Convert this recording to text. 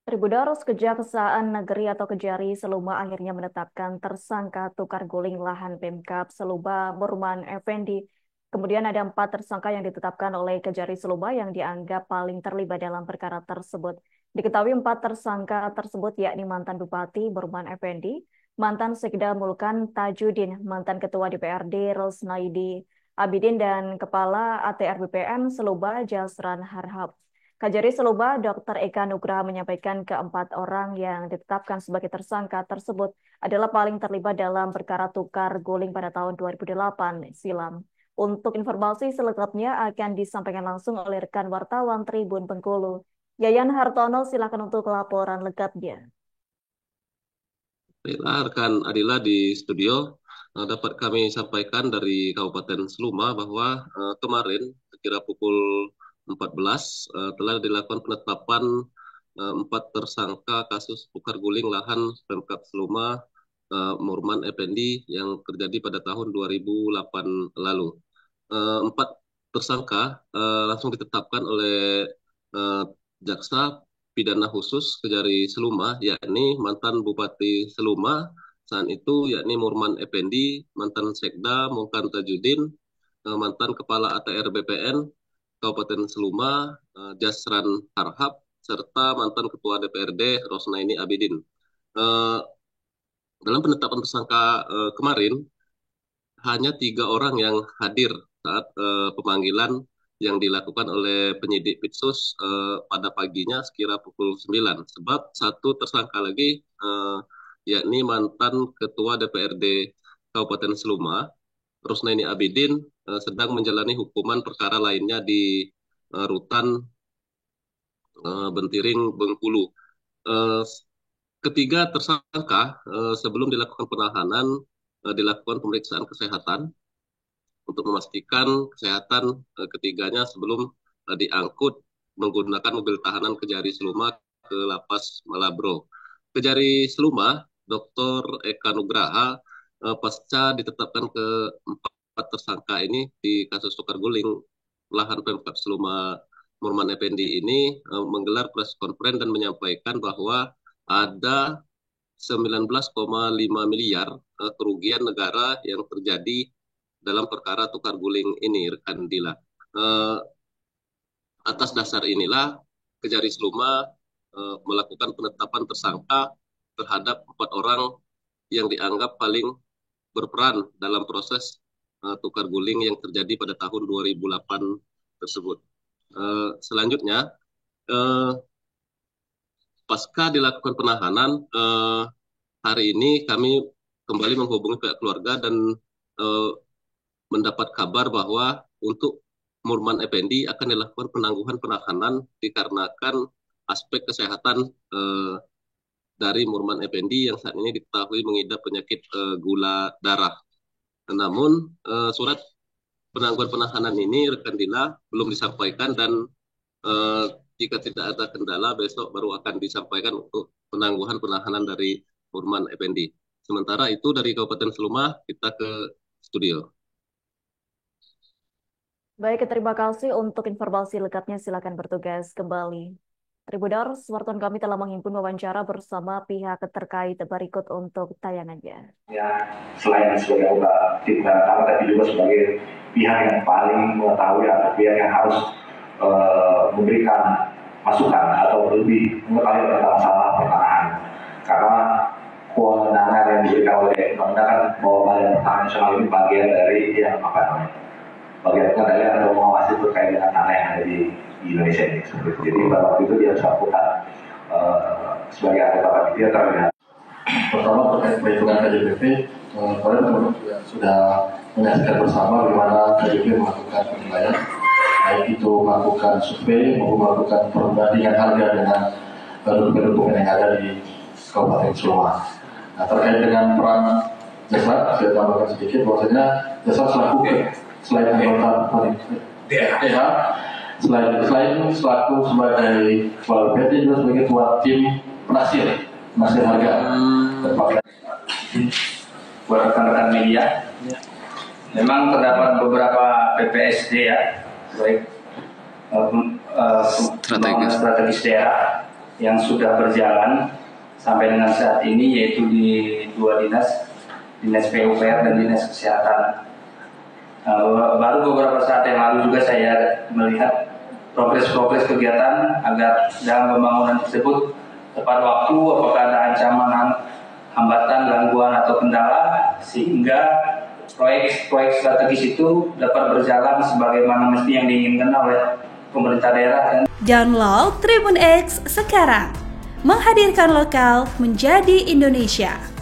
Tribunarus Kejaksaan Negeri atau Kejari Seluma akhirnya menetapkan tersangka tukar guling lahan Pemkab Seluma Murman Effendi. Kemudian ada 4 tersangka yang ditetapkan oleh Kejari Seluma yang dianggap paling terlibat dalam perkara tersebut. Diketahui 4 tersangka tersebut yakni mantan Bupati Murman Effendi, mantan Sekda Mulkan Tajudin, mantan Ketua DPRD Rosnaidi Abidin, dan Kepala ATR BPN Seluma Jasran Harhab. Kajari Seluba, Dr. Eka Nugraha menyampaikan keempat orang yang ditetapkan sebagai tersangka tersebut adalah paling terlibat dalam perkara tukar guling pada tahun 2008 silam. Untuk informasi selengkapnya akan disampaikan langsung oleh rekan wartawan Tribun Bengkulu. Yayan Hartono, silakan untuk laporan lengkapnya. Baiklah, rekan Adila di studio dapat kami sampaikan dari Kabupaten Seluma bahwa kemarin kira pukul 14 telah dilakukan penetapan 4 tersangka kasus tukar guling lahan Pemkab Seluma Murman Effendi yang terjadi pada tahun 2008 lalu. 4 tersangka langsung ditetapkan oleh eh, jaksa pidana khusus Kejari Seluma, yakni mantan Bupati Seluma saat itu, yakni Murman Effendi, mantan Sekda Mungkan Tajudin, mantan Kepala ATR BPN Kabupaten Seluma, Jasran Harhab, serta mantan Ketua DPRD Rosnaini Abidin. Eh, Dalam penetapan tersangka kemarin, hanya 3 orang yang hadir saat pemanggilan yang dilakukan oleh penyidik Pitsus pada paginya sekira pukul 9. Sebab 1 tersangka lagi, yakni mantan Ketua DPRD Kabupaten Seluma, Rusnaini Abidin, sedang menjalani hukuman perkara lainnya di Rutan Bentiring, Bengkulu. Eh, Ketiga tersangka sebelum dilakukan penahanan dilakukan pemeriksaan kesehatan untuk memastikan kesehatan ketiganya sebelum diangkut menggunakan mobil tahanan Kejari Seluma ke Lapas Malabro. Kejari Seluma, Dr. Eka Nugraha, pasca ditetapkan ke 4 tersangka ini di kasus tukar guling lahan Pemkab Seluma Murman Effendi ini menggelar press conference dan menyampaikan bahwa ada 19,5 miliar kerugian negara yang terjadi dalam perkara tukar guling ini, rekan Dila. Eh, Atas dasar inilah Kejari Seluma melakukan penetapan tersangka terhadap 4 orang yang dianggap paling berperan dalam proses tukar guling yang terjadi pada tahun 2008 tersebut. Selanjutnya, eh, pasca dilakukan penahanan, hari ini kami kembali menghubungi pihak keluarga dan eh, mendapat kabar bahwa untuk Murman Effendi akan dilakukan penangguhan penahanan dikarenakan aspek kesehatan dari Murman Effendi yang saat ini diketahui mengidap penyakit gula darah. Namun surat penangguhan penahanan ini, rekan Dila, belum disampaikan dan eh, jika tidak ada kendala besok baru akan disampaikan untuk penangguhan penahanan dari Murman Effendi. Sementara itu dari Kabupaten Seluma kita ke studio. Baik, terima kasih untuk informasi lengkapnya. Silakan bertugas kembali. Tribunars, wartawan kami telah menghimpun wawancara bersama pihak terkait berikut untuk tayangannya. Ya, selain sebagai anggota tim penantang, tapi juga sebagai pihak yang paling mengetahui atau pihak yang harus memberikan masukan atau lebih mengetahui tentang masalah pertanahan. Karena kewenangan yang diberikan oleh undang-undang kan bahwa Badan Pertanahan Nasional ini bagian dari yang apa namanya, bagian pengendalian atau mengawasi terkait dengan tanah yang ada di Indonesia ini. Seperti itu. Jadi pada waktu itu dia harus lakukan sebagai anggota panitia terkait. Pertama terkait perhitungan KJP, kemarin teman-teman sudah menyaksikan bersama bagaimana KJP melakukan penilaian, baik itu melakukan survei maupun melakukan perbandingan harga dengan dokumen-dokumen yang ada di Kabupaten Seluma. Nah, terkait dengan peran jasa, saya tambahkan sedikit bahwasanya jasa selain anggota DH, selain selaku sebagai kepala BPT juga sebagai ketua tim penasir harga dan pakai buat rekan-rekan media. Memang terdapat beberapa PPSD ya, baik strategis daerah yang sudah berjalan sampai dengan saat ini, yaitu di dua dinas PUPR dan dinas kesehatan. Baru beberapa saat yang lalu juga saya melihat progres kegiatan agar dalam pembangunan tersebut tepat waktu, apakah ada ancaman, hambatan, gangguan atau kendala, sehingga proyek strategis itu dapat berjalan sebagaimana mesti yang diinginkan oleh pemerintah daerah. Download Tribun X sekarang, menghadirkan lokal menjadi Indonesia.